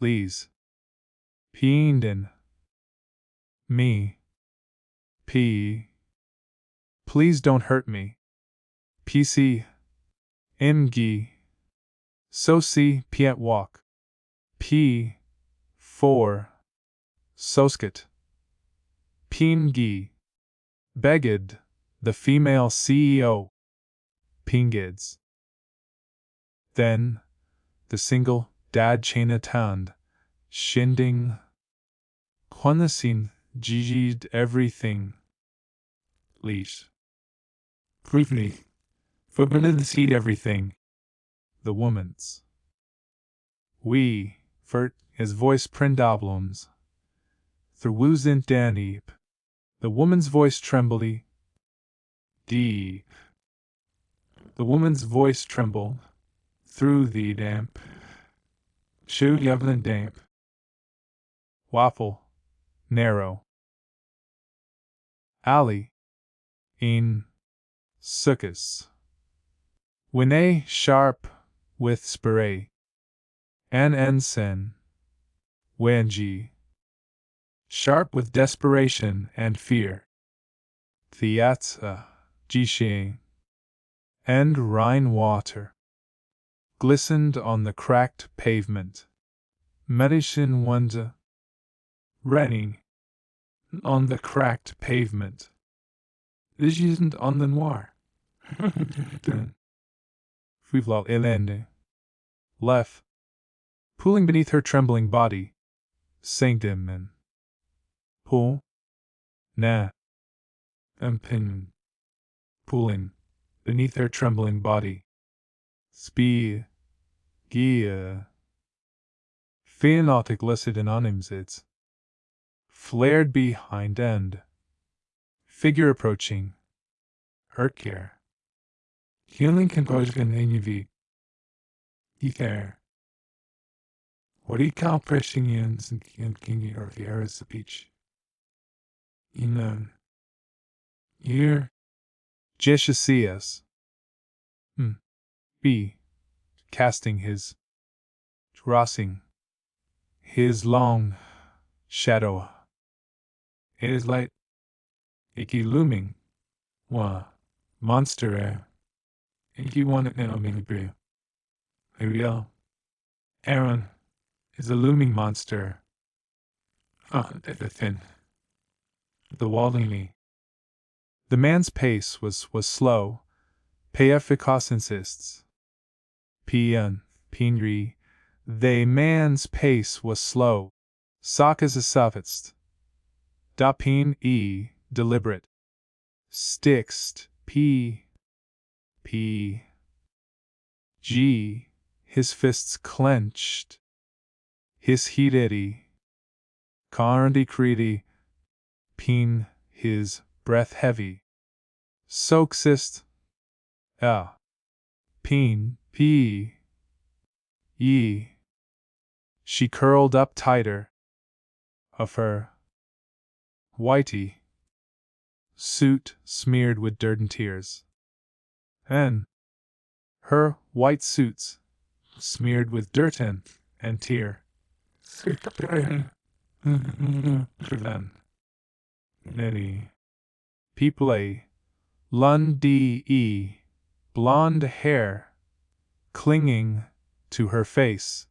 Please. Pienden. Me. P. Please don't hurt me. PC. Imgi. So si piet walk. P. 4. Sosket. Pingi. Begid, the female CEO. Pingids. Then, the single dad Chena Tand, Shinding. Quanasin, Gigid everything. Leash. Briefly. Forbidden seed everything. The woman's. We, Fert, his voice prendoblums. Through Danip. The woman's voice trembly. Deep. The woman's voice trembled. Through the damp. Shoe yevlin damp. Waffle. Narrow. Alley. In. Suckus. Winay sharp. With spray. An ensign. Wenji. Sharp with desperation and fear. Thiatsa. Jishing. And Rhine water. Glistened on the cracked pavement. Medicine wonder. Renning. On the cracked pavement. Vigilant on the noir. Frivlal elende. Left. Pooling beneath her trembling body. Sanctum and. Pull. Na. Empin. Pooling. Beneath her trembling body. Spee. Gia. Phaenotic licit anonymsids. Flared behind end. Figure approaching. Hurt care. Healing composure in Ether. What do you call pressing ins and king or the air of the beach? Here. Jeshasias. B. Casting his. Crossing. His long. Shadow. It is light. Icky looming. Monster air. Icky want it now, mini brew. Ariel. Aaron. Is a looming monster. The thin. The Waldini. The man's pace was slow. Peefikos insists. Pinri. The man's pace was slow. Sock is a sophist. Dapin deliberate. Stixt. G. His fists clenched. His heateddy. Carndi creedy. Peen, his breath heavy. Soaksist. Peen, ye. She curled up tighter. Of her. Whitey. Suit smeared with dirt and tears. And. Her white suits. Smeared with dirt and tear. Nitty. People. Lundy. Blonde hair. Clinging to her face.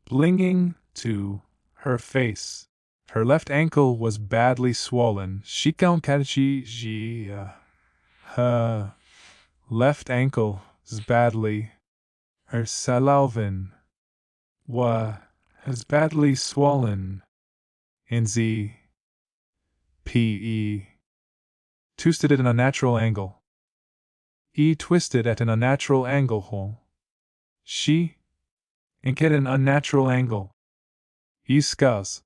Blinging to her face. Her left ankle was badly swollen. Her left ankle is badly. Her salalvin is badly swollen. In Z. Twisted at an unnatural angle. Twisted at an unnatural angle hole. She. Ink at an unnatural angle. Scuzz.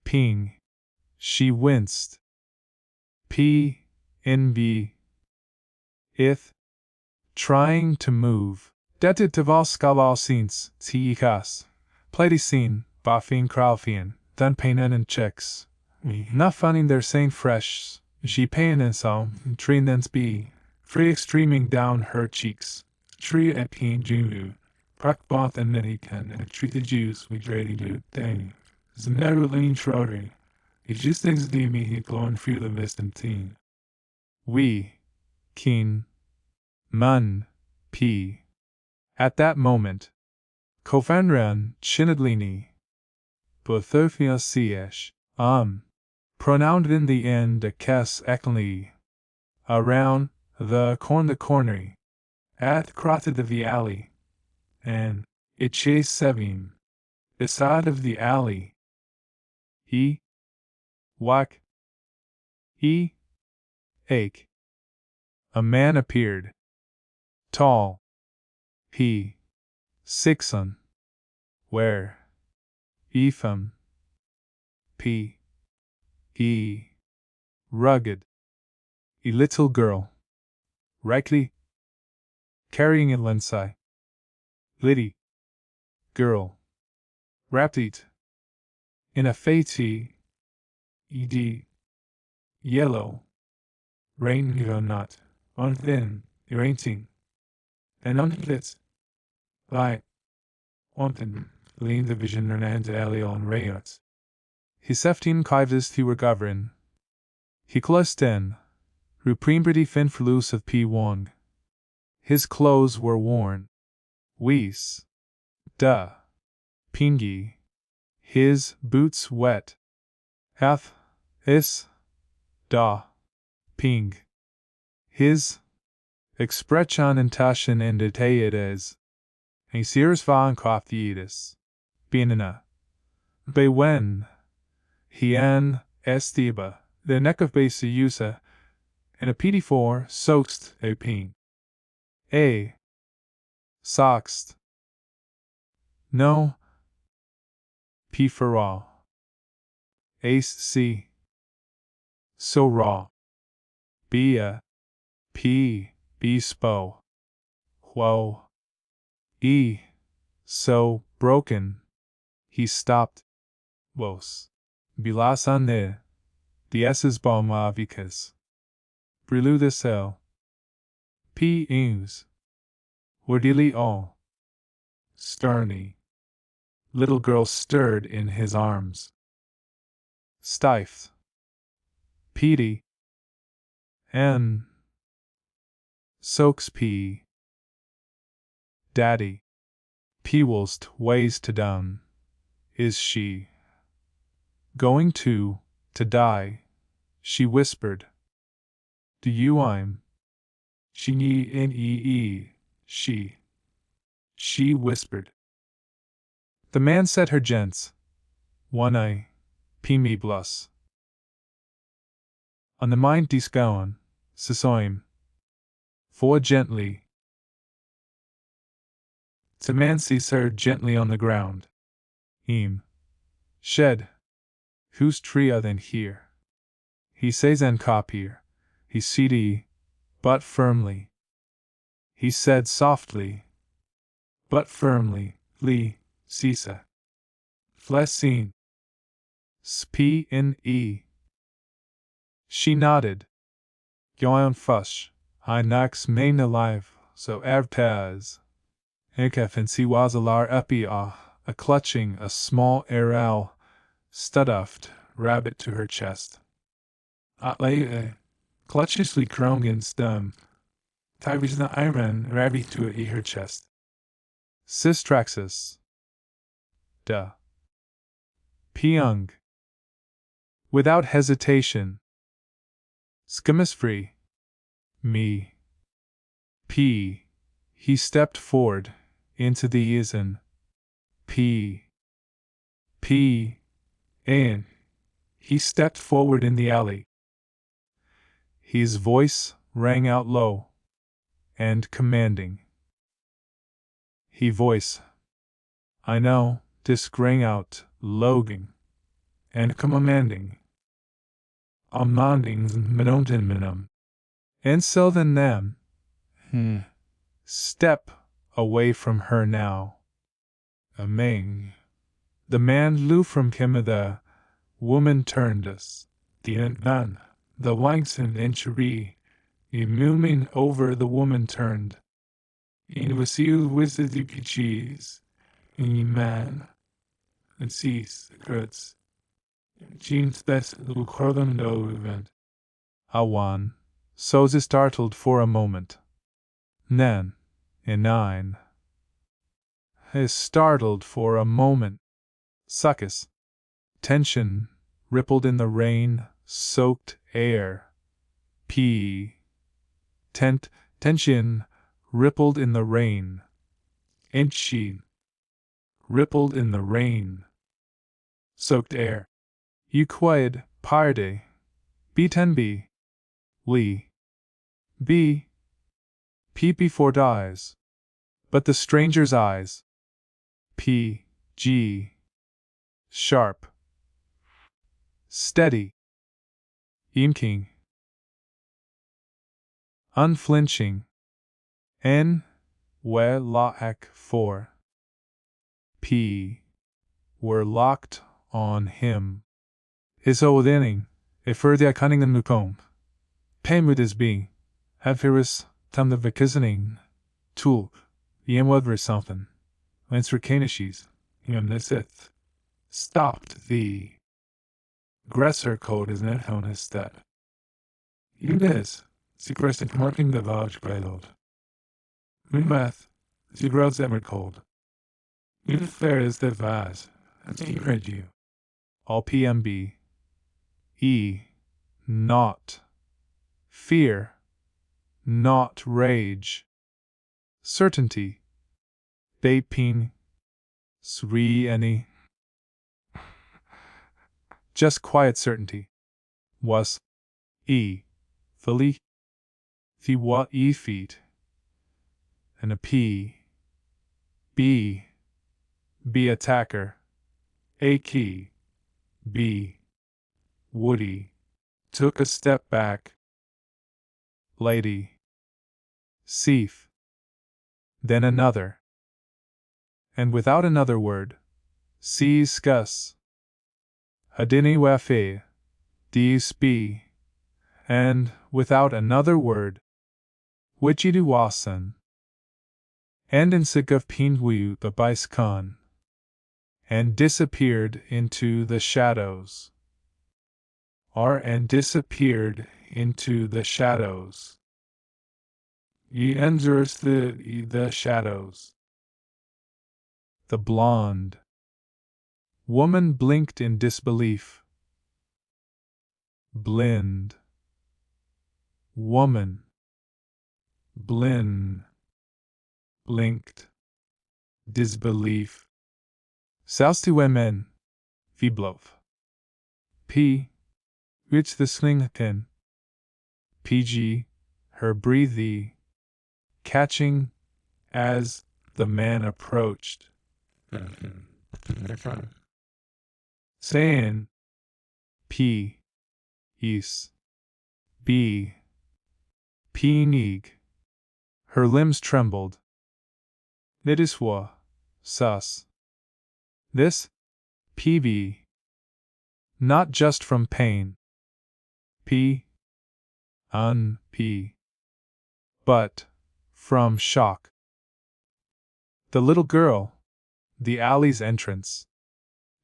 Ping. She winced. Ith. Trying to move. Detit tvalskaval scenes, tiikas. Platicine, bafin kralfian, then painen and checks. Not finding their sane fresh, she pain and so, trinens be. Free streaming down her cheeks. Tree and peen junu. Prakboth and Nenikan and treat the Jews we trading you thing. Zneruline Trotting. He just thinks the me he glowing through the Vistantin. We. Keen. Mun. P. At that moment. Kofenran Chinadlini. Bothofia Siesh. Pronounced in the end a kes ekli. Around the cornery. At krata de the alley. And it chase sevim. Beside of the alley. He. Wak. He. Ake. A man appeared. Tall. He. Sixon. Where? Ephem. P. E. Rugged. A little girl. Rightly. Carrying a lensai. Liddy. Girl. Wrapped it. In a fati. Ed. Yellow. Rain not. On thin. Rainting. And on it. Light. Wanton. Lean the vision and alley on rayons. He 17 kivest he were govern. He clusten. Ruprembrity fin flus of P. Wong. His clothes were worn. Wees. Da. Pingy. His boots wet. Hath. Is. Da. Ping. His. Expression and taschen and detaides. A sears van craftiedis. Bienina. Bewen. Hien. Estiba. The neck of base usa. And a PD4 soakst a ping. A. Soxt. No. P for raw. Ace C. So raw. B a. P. B spo. Whoa. E. So broken. He stopped. Vos. Bilasane. The S's bomavicas. Brilu the cell. P. Ings. Wordily all. Sternly. Little girl stirred in his arms. Stifed. Petey. N. Soaks P. Daddy. Pewilst ways to down. Is she going to die? She whispered. Do you I'm? She nee. She whispered. The man said her gents. One eye. P me blus. On the mind discown. Sisoim. For gently. The man sees her gently on the ground. Shed. Whose tria than here? He says and copier. He cd. But firmly. He said softly. But firmly. Lee. Sisa. Flessine. Sp in e. She nodded. Yoon fush. I nax main alive, so avtaz. Ekef si wazalar epi a clutching a small aral, stuffed rabbit to her chest. Atlay clutchishly krongen stem. Tyrese na iron rabbit to her chest. Sistraxis. Da. Pyong. Without hesitation. Skimmis free. Me. P. He stepped forward, into the Yizan. P. And. He stepped forward in the alley. His voice rang out low. And commanding. He voice. I know, disc rang out, loging. And commanding. Amanding minontin minum. And so then them. Step away from her now. Amang. The man lew from him, the woman turned us. The none. The wanks and inchery. Immuming over the woman turned. In Vasil with the cheese, in man, and sees the goods. Jeans that Lucordon no event. Awan, so startled for a moment. Then, in nine, is startled for a moment. Succus. Tension, rippled in the rain, soaked air. Tension, rippled in the rain. Inchi, rippled in the rain. Soaked air. Euquid, parde. B10b. Lee. B. P4 dies. But the stranger's eyes. P. G. Sharp. Steady. Imking. Unflinching. N. We laak 4. P. Were locked on him. Is odening, a further cunning and mucomb. Paymut is being. Avirus, tam the vakizening. Tool. Yemwadver something. Wenswer canishes. Yemnisith. Stopped the. Gresser code is net honest that. Unis. Secresting marking the vouch grelod. Moonmath. Zegrods emer cold. Unifair is the vase. And he read you. All PMB. E. Not. Fear. Not rage. Certainty. Bapin. Sri any. Just quiet certainty. Was. E. Fully. The what e feet. And a P. B. B attacker. A key. B. Woody. Took a step back. Lady. Seif. Then another. And without another word. Sees Gus. Hadini wafe. Dis B. And, without another word. Wichidu wasan. And in sick of Pinguyu the Bice and disappeared into the shadows. And disappeared into the shadows. Ye enters the shadows. The blonde woman blinked in disbelief. Blind woman. Blind. Blinked. Disbelief. Saustiwemen. Viblov. P. Which the slingkin. PG. Her breathe. Catching. As the man approached. Saying. P. Is. B. Peenig. Her limbs trembled. Nidiswa. Sus. This. PV. Not just from pain. P. P. But. From shock. The little girl. The alley's entrance.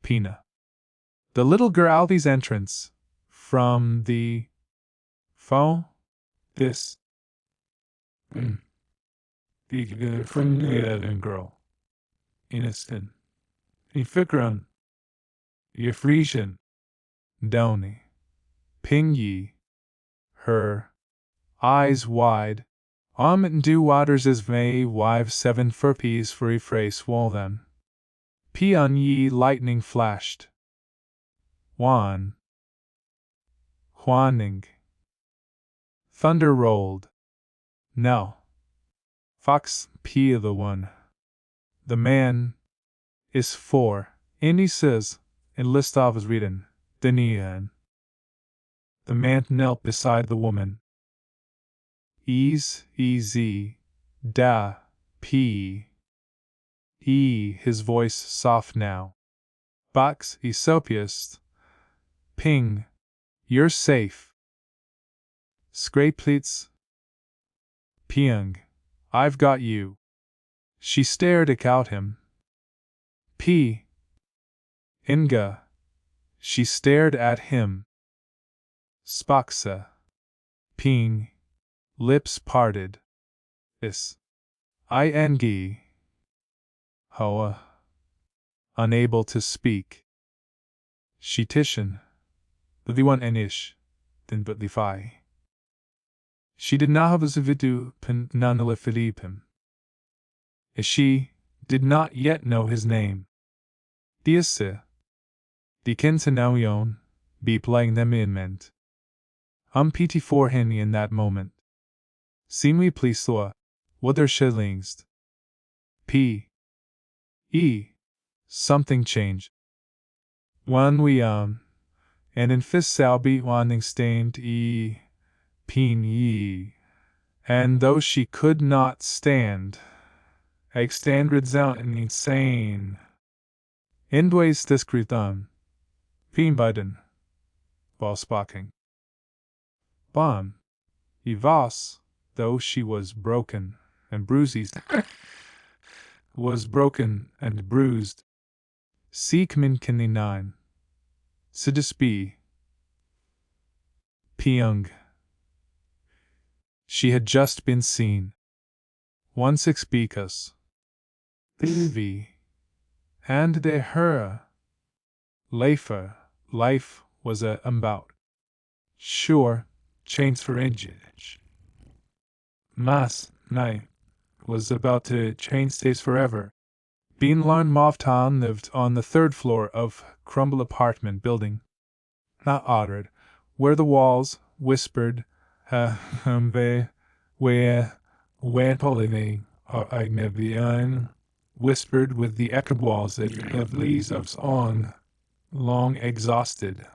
Pina. The little girl alley's entrance. From the. Phone? This. The friendly girl. Innocent. Ifikran. Yefrisian. Downy. Ping ye. Her. Eyes wide. Do waters as may wive 7 furpies for a phrase wall them. Pion ye lightning flashed. Juan. Juaning. Thunder rolled. No. Fox P the one. The man. Is 4. Indy says, in Listov is reading, Denian. The man knelt beside the woman. Easy, da, P. E, his voice soft now. Box, Aesopius. Ping. You're safe. Scrapeets. Piang. I've got you. She stared at him. P. Inga. She stared at him. Spaxa. Ping. Lips parted. Ing. Hoa. Unable to speak. She tishan. The one enish. Then but lifai. She did not have a zavidu pen nanala Philippim. She did not yet know his name. Diase. Die Kinsenauion, be playing them in meant. PT for Henny in that moment. Seemly pleasua, what their shillings. P. E. Something changed. When we and in fist sal be wanting stained peen ye. And though she could not stand, stand resound insane. Indways discretum. Peen button. While spocking. Bon. Evas, though she was broken and bruised, was broken and bruised. Seek min kini 9. Sidis B. Pyong. She had just been seen. 16 because. V. And de her. Life was about. Sure, chains for inches. Mas, night, was about to change stays forever. Beanlarn Movtown lived on the 3rd floor of crumble apartment building. Not Oddred, where the walls whispered, where poliving, or Agnevian, whispered with the echo walls that have leaves of on, long exhausted.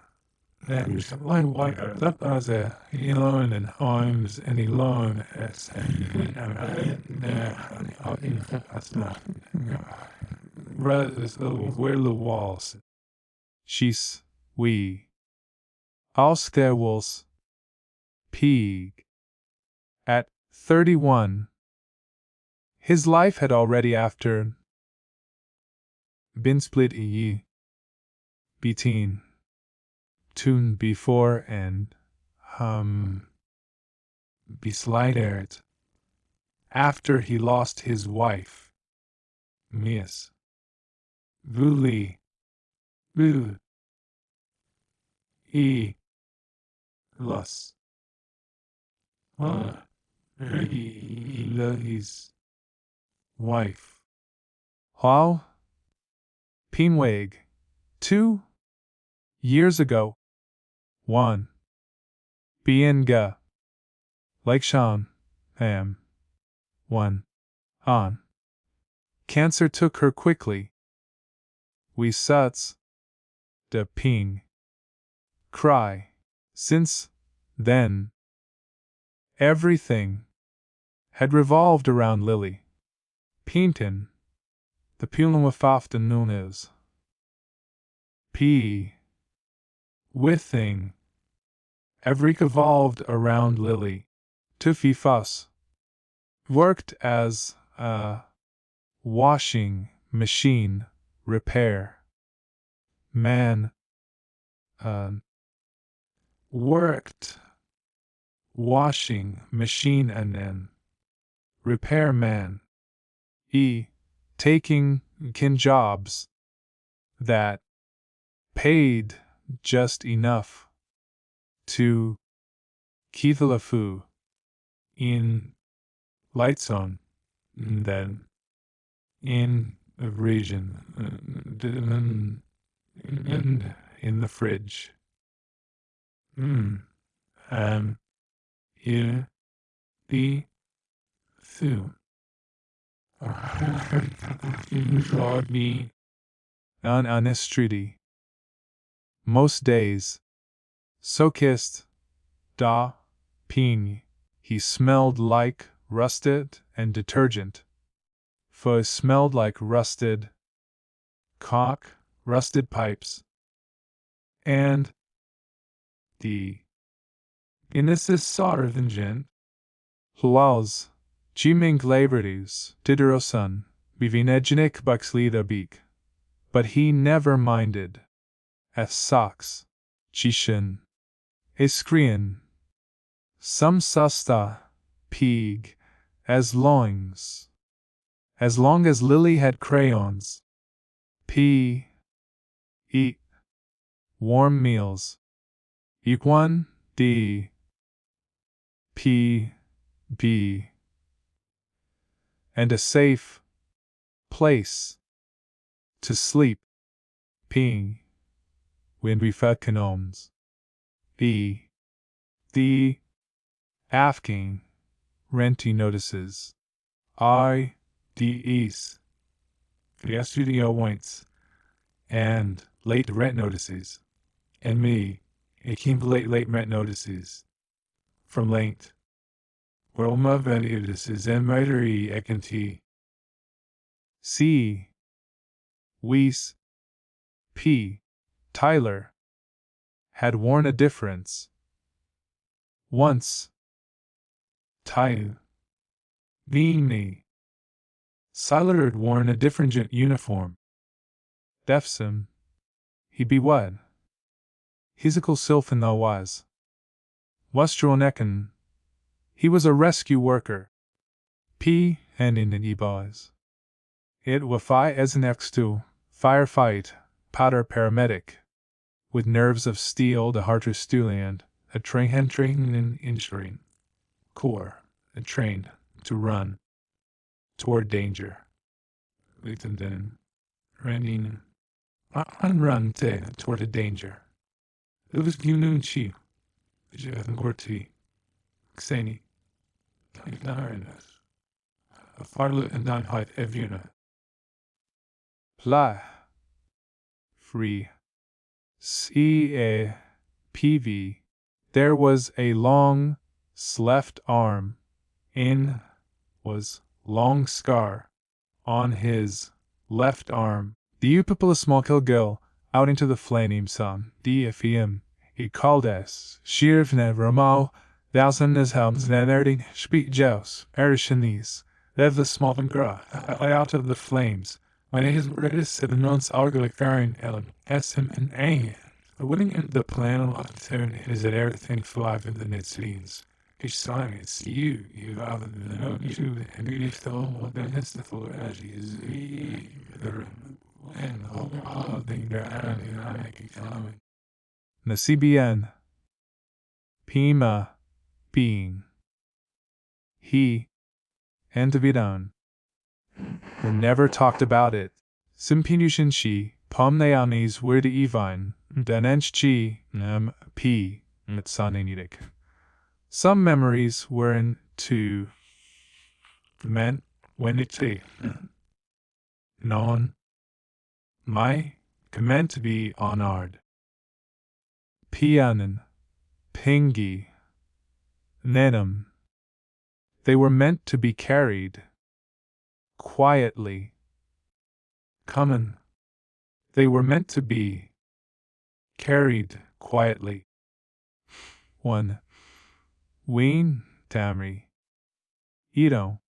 There's one white that was alone and arms and alone as where the walls. She's we. Als there was Pig. At 31. His life had already after been split between tune before and beslight after he lost his wife. Miss Vuli Vu E Lus his wife. How? Pinweg. 2 years ago. 1. Bienga. Like Sean. 1. On. Cancer took her quickly. We suts. De ping. Cry. Since then, everything had revolved around Lily. Pinton. The Pulumafafta Nunes. P. Withing. Every evolved around Lily. Tuffy Fuss. Worked as a washing machine repair man. Worked washing machine and then repair man. Taking jobs that paid just enough to keep the fu in lights on, then in a region and in the fridge. Here the thu. Me on honestrity. Most days. So kissed. Da. Ping. He smelled like rusted and detergent. For smelled like rusted cock, rusted pipes. And the Innesis Sarvingen. Huals. Jiming Labradus. Diderosun. Vivinegenic Buxley the beak. But he never minded. As socks. Chishin. Iskrian. Some susta. Pig. As loins. As long as Lily had crayons. Eat. Warm meals. Equan. D. B. And a safe place to sleep. Ping. When we fekenoms. The Afking. Renty notices. IDEs. The studio points. And late rent notices. And me. It came late rent notices. From late. Wilma Venutis and Mitery Ekanti. C. Weiss. P. Tyler. Had worn a difference. Once. Tyu. Vini. Siler had worn a different uniform. Defsim. He be what? Hisical Sylphin though was. Wustronekan. He was a rescue worker. P. and in the boys. It wafi as an X2, firefight, powder paramedic. With nerves of steel, the heart and a train in injuring. Core, a trained to run toward danger. Lieutenant, running, run toward a danger. It was Gunun Chi, Gorti, Xeni, a farlet and non height evuna. Pla. Free. CAPV. There was a long, left arm. In was long scar on his left arm. The upipula small kill girl out into the flames sun. DFEM. He called us. Shirvne Romao. Thousand as helms nerding speak jouse. Erishanese. Lev the small gra out of the flames. My name is Redis 7 months arguably carrying Ellen SM and A. The winning in the plan of turn is that everything five in the net scenes. Each sign it's you other than know you, and you lift all the mystical energies. And all thing that I economic. The CBN. Pima. Being. He. And to be done. We never talked about it. Simpinushin chi, pomneamis were the evine, danench chi, p, mitsanidic. Some memories were in to meant when it non my meant to be honored. Pianin, pingi, nenum. They were meant to be carried. Quietly. Common. They were meant to be carried quietly. 1. Ween, Tamri. Ito.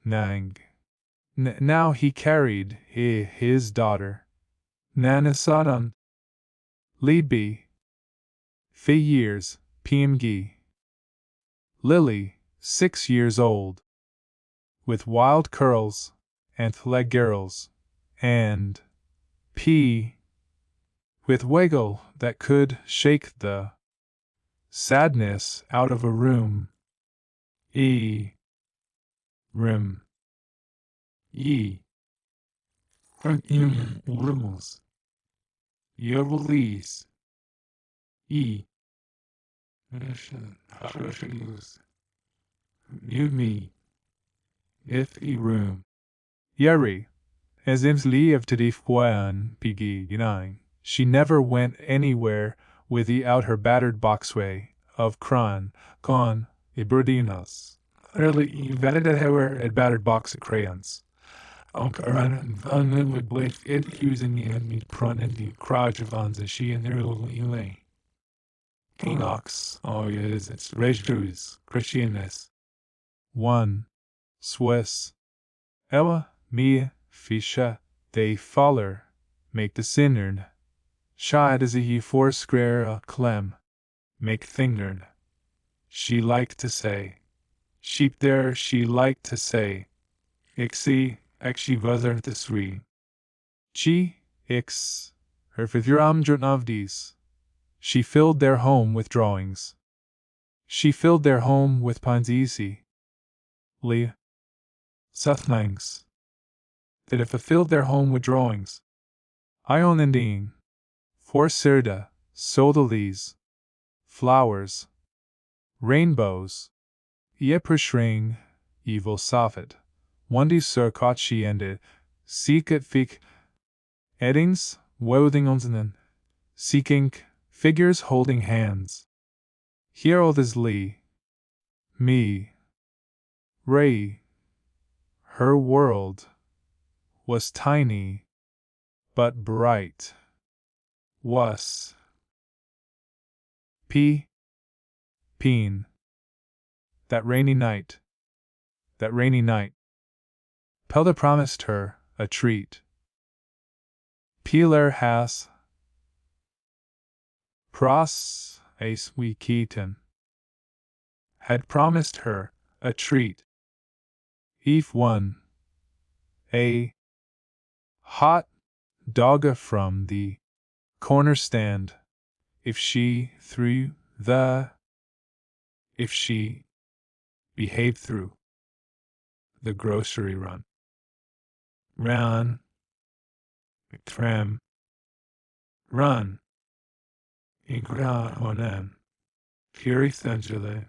Nang. Now he carried his daughter. Nanasadan. Libi. 3 years, PMG. Lily, 6 years old. With wild curls, and leg girls, and P. With wiggle that could shake the sadness out of a room. Room. Rooms. Yovelese. You me. If room. Yeri. As if leave to defwan beginning. She never went anywhere without her battered boxway of cron, con, iberdinas. Early valid however at battered box of crayons. Uncaran and with blade it using the enemy prun and the crowd of as she and their little Elaine. Enox, oh yes, it's Rejus, Christianness. 1. Swiss. Ella, me, Fisha, they faller, make the sinnern. Shad as a ye for scrare a clem, make thingern. She liked to say. Sheep there she liked to say. Ixie, she vother the sri. Chi, ix, her figuram of these. She filled their home with drawings. She filled their home with pines easy. Li. Suthnangs. That if filled their home with drawings. Ion ending. For Sirda, so the lees. Flowers. Rainbows. Yeprishring, evil soffit. Wandi sur kotchi ended. Seek at fik. Eddings, wothing onsen. Seeking, figures holding hands. Here all this Lee. Me. Ray. Her world was tiny, but bright. Was. Peen. That rainy night. Pelda promised her a treat. Peeler has. Pros, ace we Keaton. Had promised her a treat. Eve one. A hot dogga from the corner stand. If she behaved through the grocery run. Run. Tram. Run. Igra onen. Kirithangele.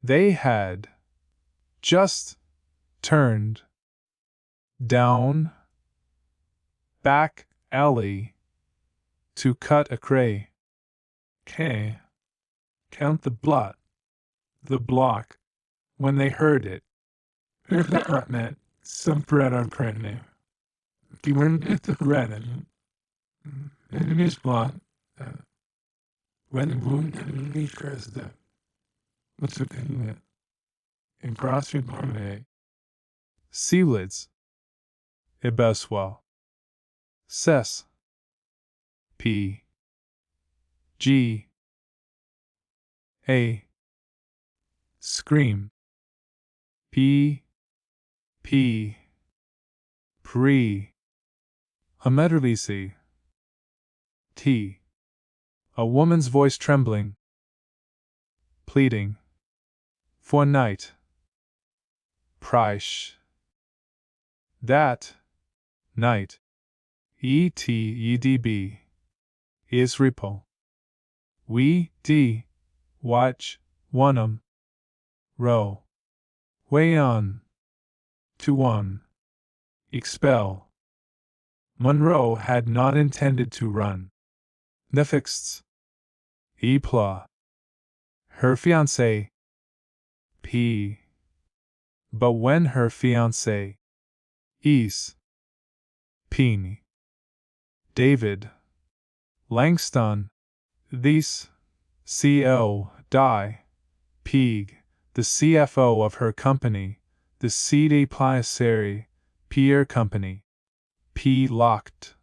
They had just turned down back alley to cut a cray. Count the block, when they heard it. Met some bread on pregnant. You went at the bread and his block. When the wound and leaf cursed them. What's the thing that? In crossing Parme. Sealids. Ibeswell. Cess. P. G. A. Scream. P. Pre. Ameterlisi. T. A woman's voice trembling. Pleading. For night. Price. That. Night. ETEDB. Is repo. We, D. Watch, one'em. Row. Way on. To one. Expel. Monroe had not intended to run. Nefixts. Epla. Her fiancé. P. But when her fiancé. Is. Peeny. David. Langston. These. C.O. Die. Peeg. The CFO of her company. The C.D. Pliaceri. Pierre Company. P. Locked.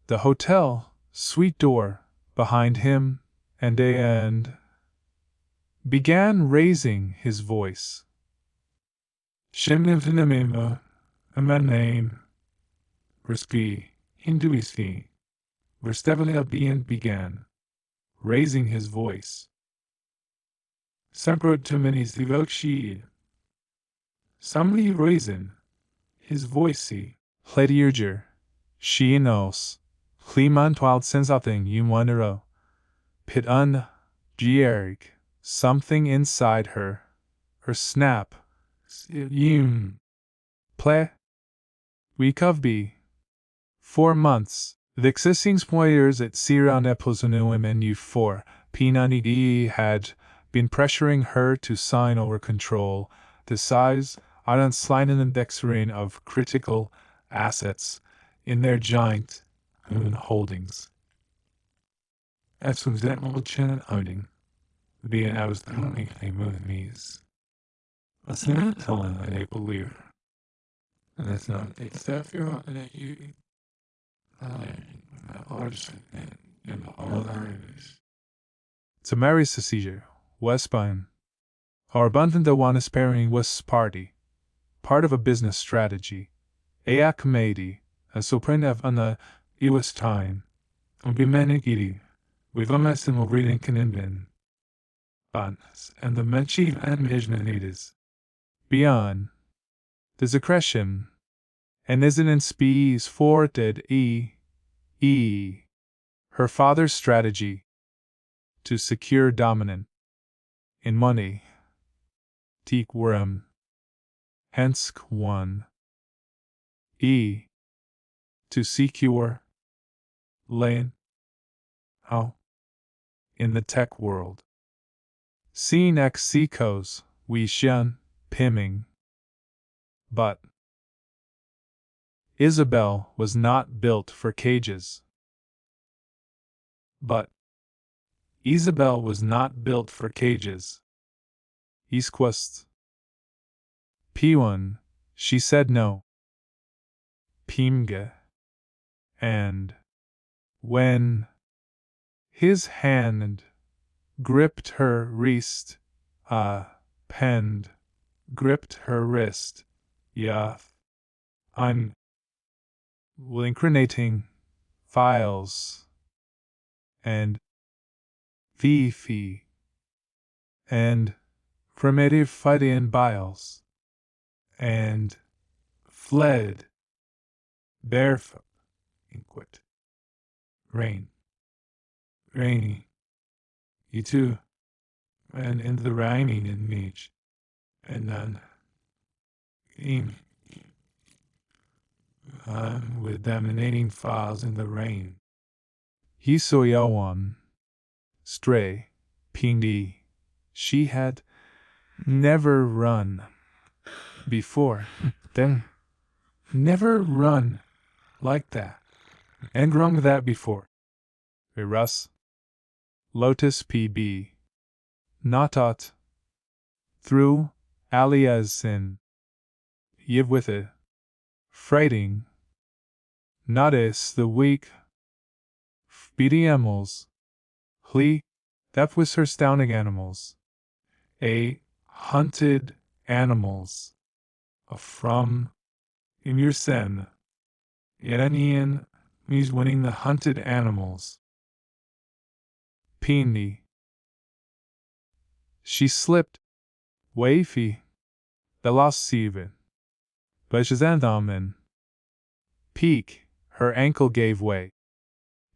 The hotel, suite door, behind him, and began raising his voice. Shemnivnamima, my name, Risky, Hinduisti, Verstevelia began, raising his voice. Semprot Tuminis Divokshi, Somebody raising his voice. Hlediurger, she nos, Hlimantwild sensothing umwanero, Pit gierig, something inside her snap, ple, week of b. 4 months, the existing spoilers at Siran Epozonuim and U4, P90D had been pressuring her to sign over control, the size, Aran Slinen and Dexerin of critical assets in their giant holdings. As from that old Chen holding, being I was the only thing moving these. telling I believe. And it's not except you're that you artisan and all that is. To marry Cecilia, Westbine, our abundant the one aspiring West party, part of a business strategy, a comedy, a soprano on the US time, and be menigidi, with a lesson of reading can in and the menchi and mijnanitas. Beyond, the discretion, and isn't in spees for did her father's strategy to secure dominant in money. Teak worm. Hence one. To secure lane. How? In the tech world. Seeing ex seekos, we shun, pimming. But Isabel was not built for cages. But Isabel was not built for cages. Isquest. P1, she said no. Pimge. And when his hand gripped her wrist, gripped her wrist, I'm incriminating files and Fifi and primitive fighting biles and fled barefoot inquit rainy you too and into the rhyming in meach and then with dominating files in the rain. He saw Yawan stray, pingdi. She had never run before, then never run like that, and grung that before. Russ, Lotus PB, Natot, through alias in, yiv with it, frighting, notice the weak, BDMals, Hlee, that was her stowning animals. Hunted animals. From, in your sen. Iranian means winning the hunted animals. Peony. She slipped. Wafy. The lost Steven. Beshazandamen. Peak, her ankle gave way.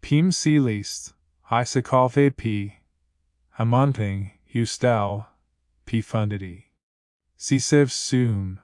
Pim si least, I sakalfe p. Amonting, Hustau, p fundity. Si siv soon.